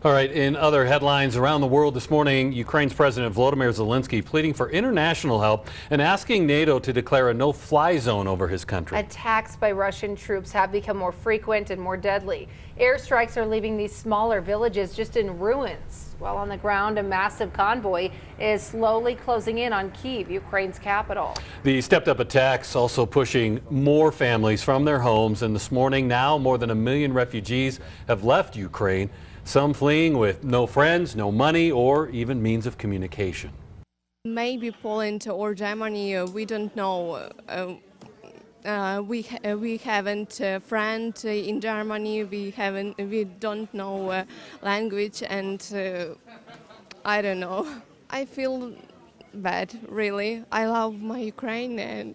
All right, in other headlines around the world this morning, Ukraine's President Volodymyr Zelensky pleading for international help and asking NATO to declare a no-fly zone over his country. Attacks by Russian troops have become more frequent and more deadly. Airstrikes are leaving these smaller villages just in ruins. While on the ground, a massive convoy is slowly closing in on Kyiv, Ukraine's capital. The stepped-up attacks also pushing more families from their homes, and this morning now more than 1 million refugees have left Ukraine. Some fleeing with no friends, no money, or even means of communication. Maybe Poland or Germany, we don't know. We haven't a friend in Germany. We don't know language, and I don't know. I feel bad, really. I love my Ukraine, and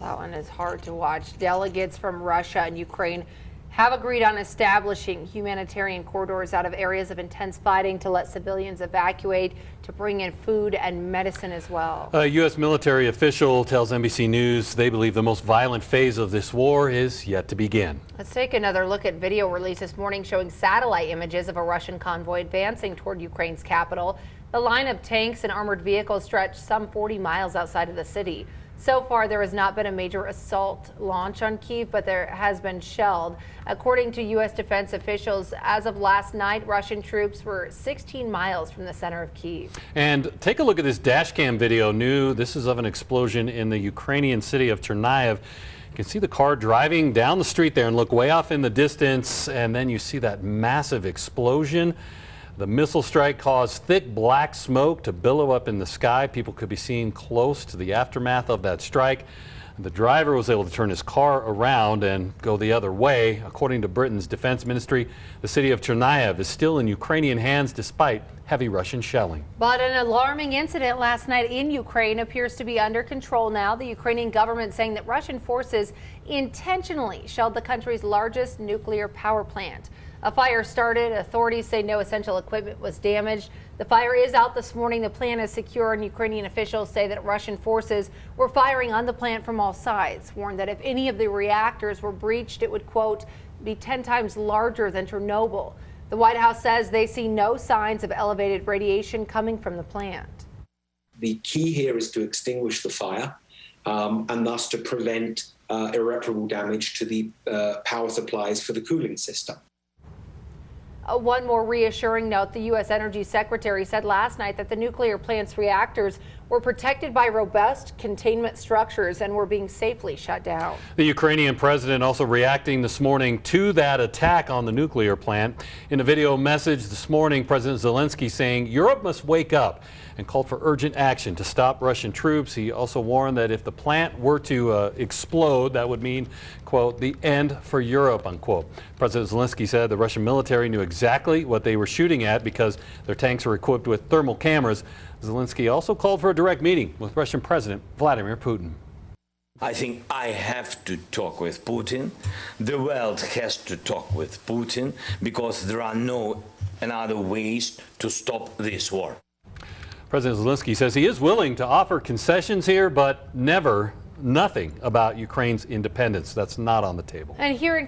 that one is hard to watch. Delegates from Russia and Ukraine have agreed on establishing humanitarian corridors out of areas of intense fighting to let civilians evacuate, to bring in food and medicine as well. A U.S. military official tells NBC News they believe the most violent phase of this war is yet to begin. Let's take another look at video released this morning showing satellite images of a Russian convoy advancing toward Ukraine's capital. The line of tanks and armored vehicles stretched some 40 miles outside of the city. So far, there has not been a major assault launch on Kyiv, but there has been shelled. According to U.S. defense officials, as of last night, Russian troops were 16 miles from the center of Kyiv. And take a look at this dashcam video. This is of an explosion in the Ukrainian city of Chernihiv. You can see the car driving down the street there and look way off in the distance, and then you see that massive explosion. The missile strike caused thick black smoke to billow up in the sky. People could be seen close to the aftermath of that strike. The driver was able to turn his car around and go the other way. According to Britain's defense ministry, the city of Chernihiv is still in Ukrainian hands despite heavy Russian shelling. But an alarming incident last night in Ukraine appears to be under control now. The Ukrainian government saying that Russian forces intentionally shelled the country's largest nuclear power plant. A fire started. Authorities say no essential equipment was damaged. The fire is out this morning. The plant is secure, and Ukrainian officials say that Russian forces were firing on the plant from all sides, warned that if any of the reactors were breached, it would, quote, be 10 times larger than Chernobyl. The White House says they see no signs of elevated radiation coming from the plant. The key here is to extinguish the fire and thus to prevent irreparable damage to the power supplies for the cooling system. One more reassuring note, the U.S. Energy Secretary said last night that the nuclear plant's reactors were protected by robust containment structures and were being safely shut down. The Ukrainian president also reacting this morning to that attack on the nuclear plant. In a video message this morning, President Zelensky saying Europe must wake up and called for urgent action to stop Russian troops. He also warned that if the plant were to explode, that would mean, quote, the end for Europe, unquote. President Zelensky said the Russian military knew exactly what they were shooting at because their tanks are equipped with thermal cameras. Zelensky also called for a direct meeting with Russian President Vladimir Putin. I think I have to talk with Putin. The world has to talk with Putin because there are no other ways to stop this war. President Zelensky says he is willing to offer concessions here, but nothing about Ukraine's independence. That's not on the table. And here in